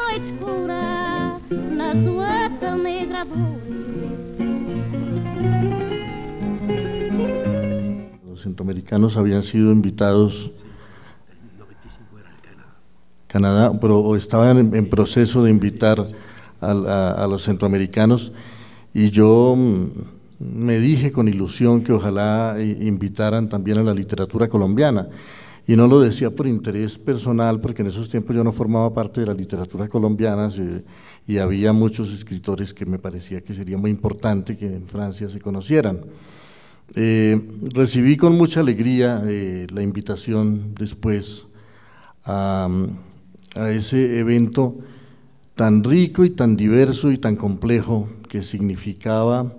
noite escura na sua também gravura. Los centroamericanos habían sido invitados, Canadá, pero estaban en proceso de invitar a los centroamericanos, y yo me dije con ilusión que ojalá invitaran también a la literatura colombiana, y no lo decía por interés personal, porque en esos tiempos yo no formaba parte de la literatura colombiana, y había muchos escritores que me parecía que sería muy importante que en Francia se conocieran. Recibí con mucha alegría la invitación después a ese evento tan rico y tan diverso y tan complejo, que significaba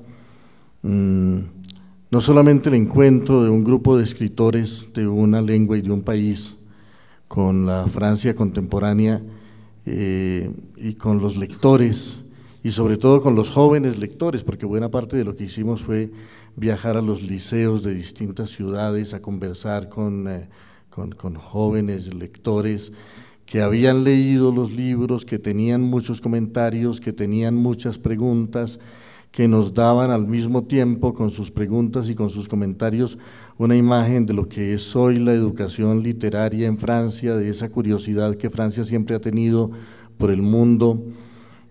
no solamente el encuentro de un grupo de escritores de una lengua y de un país con la Francia contemporánea, y con los lectores, y sobre todo con los jóvenes lectores, porque buena parte de lo que hicimos fue viajar a los liceos de distintas ciudades a conversar con jóvenes lectores que habían leído los libros, que tenían muchos comentarios, que tenían muchas preguntas, que nos daban al mismo tiempo con sus preguntas y con sus comentarios una imagen de lo que es hoy la educación literaria en Francia, de esa curiosidad que Francia siempre ha tenido por el mundo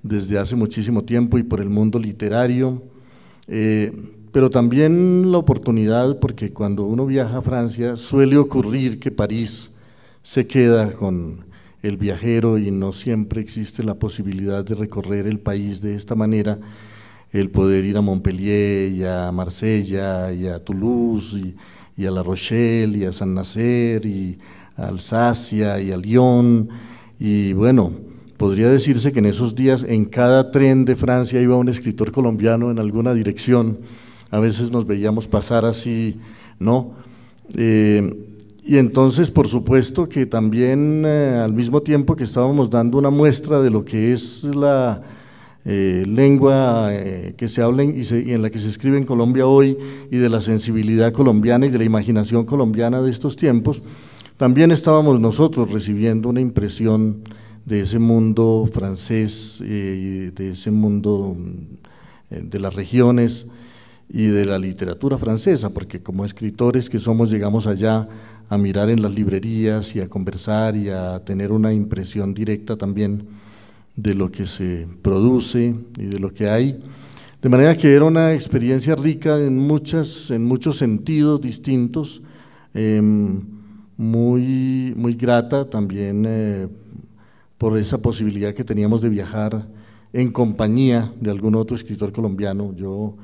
desde hace muchísimo tiempo y por el mundo literario, pero también la oportunidad, porque cuando uno viaja a Francia suele ocurrir que París se queda con el viajero y no siempre existe la posibilidad de recorrer el país de esta manera, el poder ir a Montpellier y a Marsella y a Toulouse y a La Rochelle y a Saint-Nazaire y a Alsacia y a Lyon, y bueno, podría decirse que en esos días en cada tren de Francia iba un escritor colombiano en alguna dirección. A veces nos veíamos pasar así, ¿no? Y entonces, por supuesto que también al mismo tiempo que estábamos dando una muestra de lo que es la lengua que se habla y en la que se escribe en Colombia hoy, y de la sensibilidad colombiana y de la imaginación colombiana de estos tiempos, también estábamos nosotros recibiendo una impresión de ese mundo francés, de ese mundo de las regiones y de la literatura francesa, porque como escritores que somos llegamos allá a mirar en las librerías y a conversar y a tener una impresión directa también de lo que se produce y de lo que hay, de manera que era una experiencia rica en muchos sentidos distintos, muy grata también por esa posibilidad que teníamos de viajar en compañía de algún otro escritor colombiano. Yo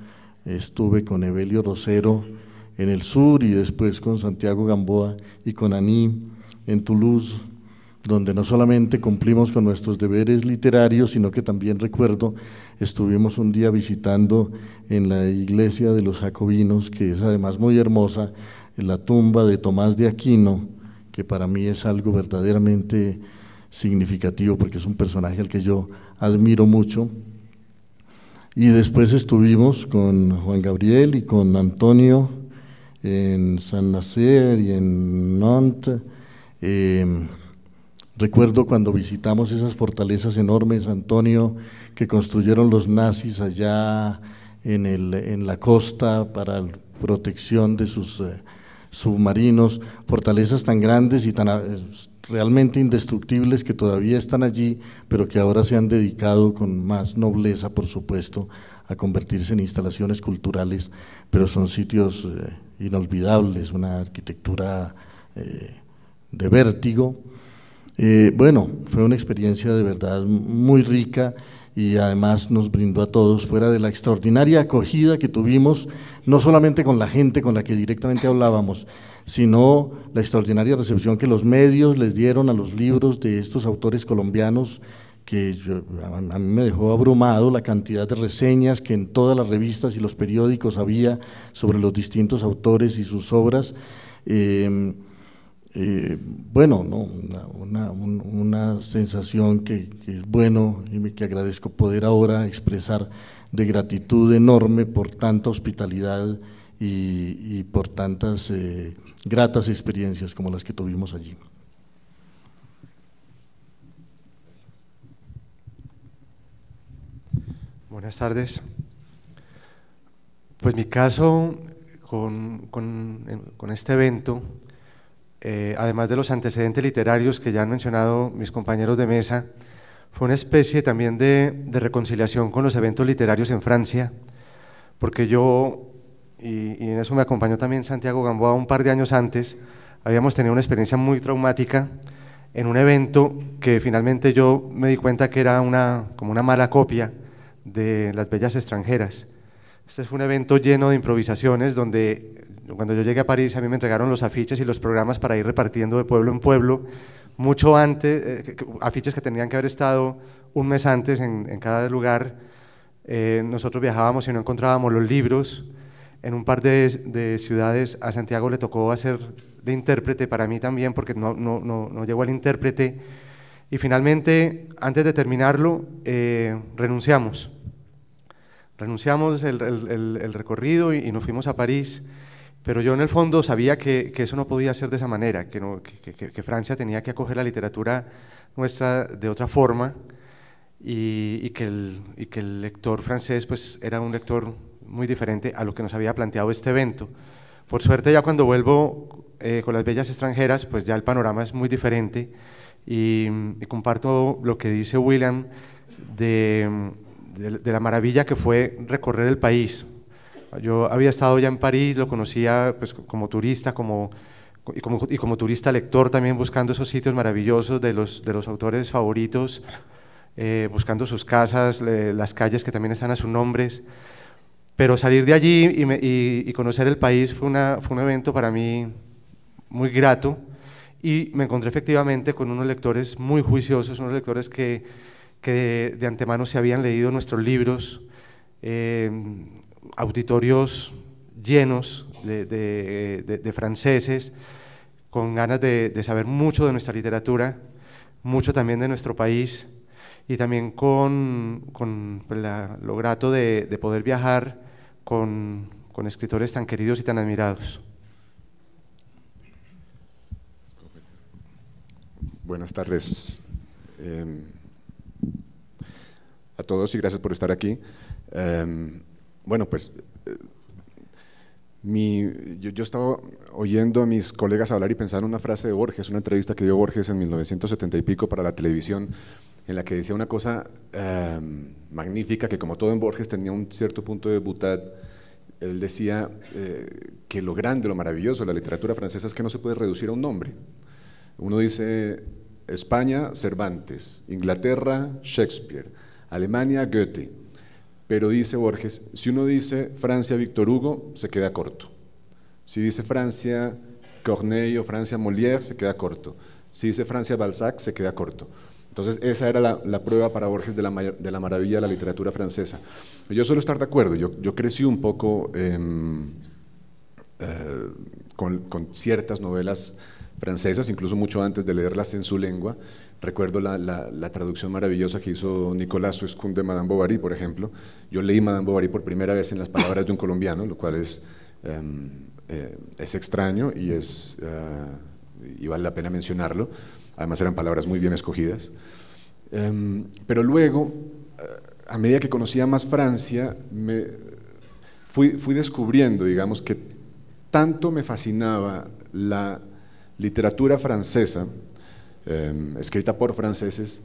estuve con Evelio Rosero en el sur, y después con Santiago Gamboa y con Aní en Toulouse, donde no solamente cumplimos con nuestros deberes literarios, sino que también recuerdo, estuvimos un día visitando en la iglesia de los Jacobinos, que es además muy hermosa, en la tumba de Tomás de Aquino, que para mí es algo verdaderamente significativo, porque es un personaje al que yo admiro mucho. Y después estuvimos con Juan Gabriel y con Antonio en Saint-Nazaire y en Nantes. Recuerdo cuando visitamos esas fortalezas enormes, Antonio, que construyeron los nazis allá en la costa para protección de sus submarinos, fortalezas tan grandes y tan realmente indestructibles que todavía están allí, pero que ahora se han dedicado con más nobleza, por supuesto, a convertirse en instalaciones culturales, pero son sitios inolvidables, una arquitectura de vértigo. Bueno, fue una experiencia de verdad muy rica, y además nos brindó a todos, fuera de la extraordinaria acogida que tuvimos, no solamente con la gente con la que directamente hablábamos, sino la extraordinaria recepción que los medios les dieron a los libros de estos autores colombianos, que a mí me dejó abrumado la cantidad de reseñas que en todas las revistas y los periódicos había sobre los distintos autores y sus obras. Bueno, ¿no? una sensación que es bueno, y que agradezco poder ahora expresar, de gratitud enorme por tanta hospitalidad y por tantas gratas experiencias como las que tuvimos allí. Buenas tardes. Pues mi caso con este evento, además de los antecedentes literarios que ya han mencionado mis compañeros de mesa, fue una especie también de reconciliación con los eventos literarios en Francia, porque yo, y en eso me acompañó también Santiago Gamboa un par de años antes, habíamos tenido una experiencia muy traumática en un evento que finalmente yo me di cuenta que era como una mala copia de Las Bellas Extranjeras. Este fue un evento lleno de improvisaciones donde cuando yo llegué a París a mí me entregaron los afiches y los programas para ir repartiendo de pueblo en pueblo, mucho antes, afiches que tenían que haber estado un mes antes en cada lugar. Nosotros viajábamos y no encontrábamos los libros. En un par de ciudades a Santiago le tocó hacer de intérprete, para mí también, porque no llegó el intérprete. Y finalmente, antes de terminarlo, renunciamos el recorrido y nos fuimos a París, pero yo en el fondo sabía que eso no podía ser de esa manera, que Francia tenía que acoger la literatura nuestra de otra forma y que el lector francés pues, era un lector muy diferente a lo que nos había planteado este evento. Por suerte ya cuando vuelvo con Las Bellas Extranjeras, pues ya el panorama es muy diferente y comparto lo que dice William de la maravilla que fue recorrer el país. Yo había estado ya en París, lo conocía pues, como turista, como turista lector también, buscando esos sitios maravillosos de los autores favoritos, buscando sus casas, las calles que también están a sus nombres. Pero salir de allí y conocer el país fue un evento para mí muy grato, y me encontré efectivamente con unos lectores muy juiciosos, unos lectores que de antemano se habían leído nuestros libros, auditorios llenos de franceses, con ganas de saber mucho de nuestra literatura, mucho también de nuestro país, y también con pues, lo grato de poder viajar con escritores tan queridos y tan admirados. Buenas tardes a todos y gracias por estar aquí. Bueno, pues yo estaba oyendo a mis colegas hablar y pensar en una frase de Borges, una entrevista que dio Borges en 1970 y pico para la televisión, en la que decía una cosa magnífica, que como todo en Borges tenía un cierto punto de butad. Él decía que lo grande, lo maravilloso de la literatura francesa es que no se puede reducir a un nombre. Uno dice España, Cervantes; Inglaterra, Shakespeare; Alemania, Goethe. Pero dice Borges, si uno dice Francia, Víctor Hugo, se queda corto. Si dice Francia, Corneille o Francia, Molière, se queda corto. Si dice Francia, Balzac, se queda corto. Entonces esa era la prueba para Borges de la maravilla de la literatura francesa. Yo suelo estar de acuerdo, yo crecí un poco con ciertas novelas francesas, incluso mucho antes de leerlas en su lengua. Recuerdo la traducción maravillosa que hizo Nicolas Suescun de Madame Bovary, por ejemplo. Yo leí Madame Bovary por primera vez en las palabras de un colombiano, lo cual es extraño y vale la pena mencionarlo. Además eran palabras muy bien escogidas. Pero luego, a medida que conocía más Francia, fui descubriendo, digamos, que tanto me fascinaba la literatura francesa, escrita por franceses,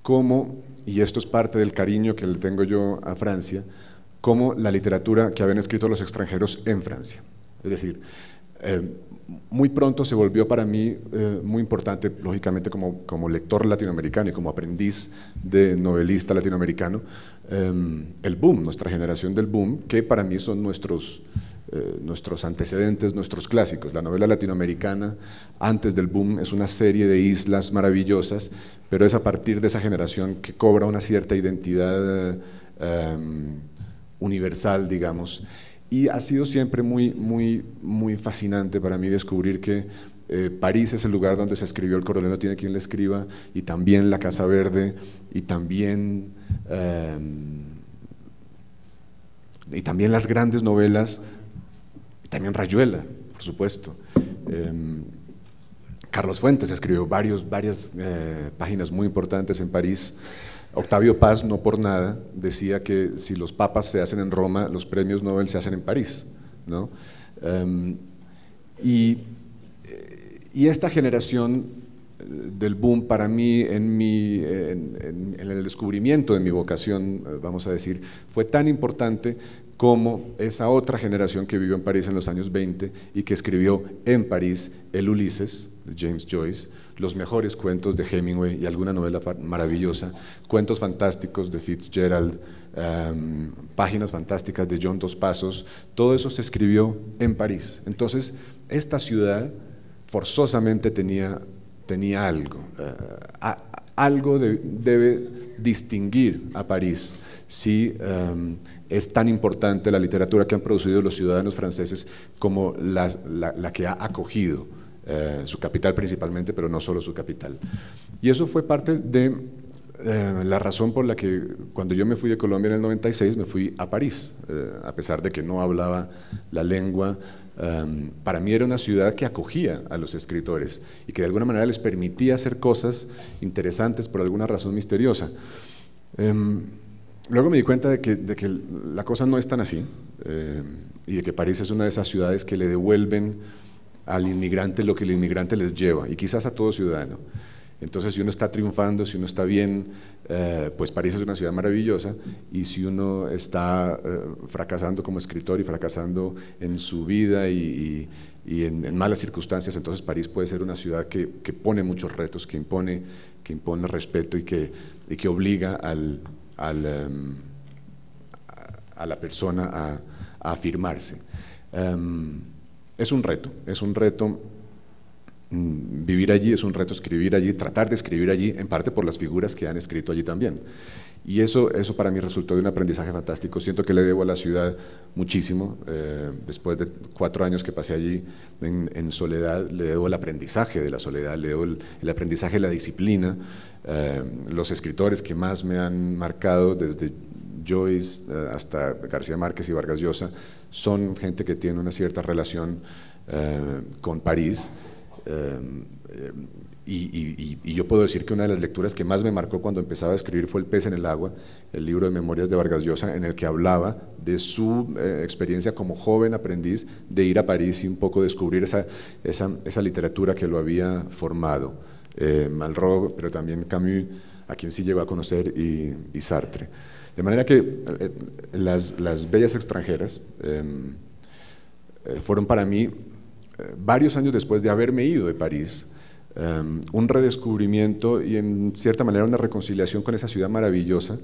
como, y esto es parte del cariño que le tengo yo a Francia, como la literatura que habían escrito los extranjeros en Francia. Es decir, muy pronto se volvió para mí muy importante, lógicamente como lector latinoamericano y como aprendiz de novelista latinoamericano, el boom, nuestra generación del boom, que para mí son nuestros antecedentes, nuestros clásicos. La novela latinoamericana antes del boom es una serie de islas maravillosas, pero es a partir de esa generación que cobra una cierta identidad universal, digamos. Y ha sido siempre muy fascinante para mí descubrir que París es el lugar donde se escribió El coronel no tiene quien le escriba, y también La Casa Verde, y también las grandes novelas, y también Rayuela, por supuesto. Carlos Fuentes escribió varias páginas muy importantes en París. Octavio Paz, no por nada, decía que si los papas se hacen en Roma, los premios Nobel se hacen en París, ¿no? Y esta generación del boom para mí, en el descubrimiento de mi vocación, vamos a decir, fue tan importante como esa otra generación que vivió en París en los años 20 y que escribió en París el Ulises, de James Joyce, los mejores cuentos de Hemingway y alguna novela maravillosa, cuentos fantásticos de Fitzgerald, páginas fantásticas de John Dos Passos, todo eso se escribió en París. Entonces, esta ciudad forzosamente tenía algo, algo debe distinguir a París si es tan importante la literatura que han producido los ciudadanos franceses como la que ha acogido su capital principalmente, pero no solo su capital. Y eso fue parte de la razón por la que cuando yo me fui de Colombia en el 96 me fui a París, a pesar de que no hablaba la lengua. Para mí era una ciudad que acogía a los escritores y que de alguna manera les permitía hacer cosas interesantes por alguna razón misteriosa. Luego me di cuenta de que la cosa no es tan así y de que París es una de esas ciudades que le devuelven al inmigrante lo que el inmigrante les lleva, y quizás a todo ciudadano. Entonces, si uno está triunfando, si uno está bien, pues París es una ciudad maravillosa, y si uno está fracasando como escritor y fracasando en su vida y en malas circunstancias, entonces París puede ser una ciudad que pone muchos retos, que impone respeto y que obliga a la persona a afirmarse. Es un reto vivir allí, es un reto escribir allí, tratar de escribir allí, en parte por las figuras que han escrito allí también. Y eso para mí resultó de un aprendizaje fantástico. Siento que le debo a la ciudad muchísimo. Después de 4 años que pasé allí en soledad, le debo el aprendizaje de la soledad, le debo el aprendizaje de la disciplina. Los escritores que más me han marcado, desde Joyce hasta García Márquez y Vargas Llosa, son gente que tiene una cierta relación con París. Y yo puedo decir que una de las lecturas que más me marcó cuando empezaba a escribir fue El pez en el agua, el libro de memorias de Vargas Llosa, en el que hablaba de su experiencia como joven aprendiz de ir a París y un poco descubrir esa literatura que lo había formado. Malraux, pero también Camus, a quien sí llegó a conocer, y Sartre. De manera que las bellas extranjeras fueron para mí, varios años después de haberme ido de París, un redescubrimiento y en cierta manera una reconciliación con esa ciudad maravillosa,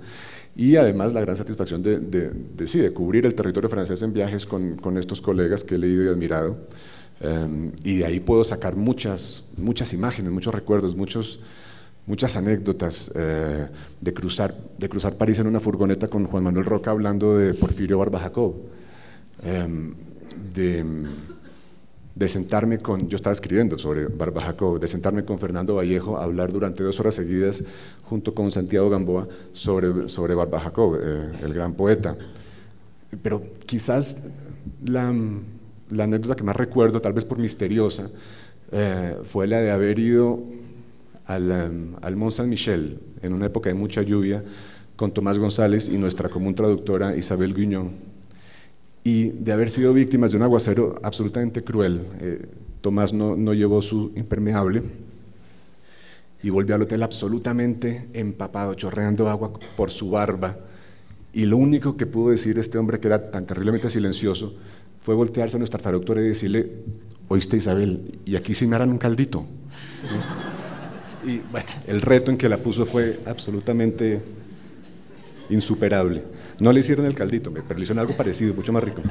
y además la gran satisfacción de cubrir el territorio francés en viajes con estos colegas que he leído y admirado, y de ahí puedo sacar muchas imágenes, muchos recuerdos, muchas anécdotas de cruzar París en una furgoneta con Juan Manuel Roca hablando de Porfirio Barba Jacob, de sentarme yo estaba escribiendo sobre Barba Jacob, de sentarme con Fernando Vallejo a hablar durante 2 horas seguidas junto con Santiago Gamboa sobre Barba Jacob, el gran poeta. Pero quizás la anécdota que más recuerdo, tal vez por misteriosa, fue la de haber ido al Mont Saint-Michel en una época de mucha lluvia con Tomás González y nuestra común traductora Isabel Guiñón, y de haber sido víctimas de un aguacero absolutamente cruel. Tomás no llevó su impermeable y volvió al hotel absolutamente empapado, chorreando agua por su barba, y lo único que pudo decir este hombre, que era tan terriblemente silencioso, fue voltearse a nuestra traductora y decirle: «Oíste, Isabel, y aquí sí me harán un caldito». Y bueno, el reto en que la puso fue absolutamente insuperable. No le hicieron el caldito, pero le hicieron algo parecido, mucho más rico.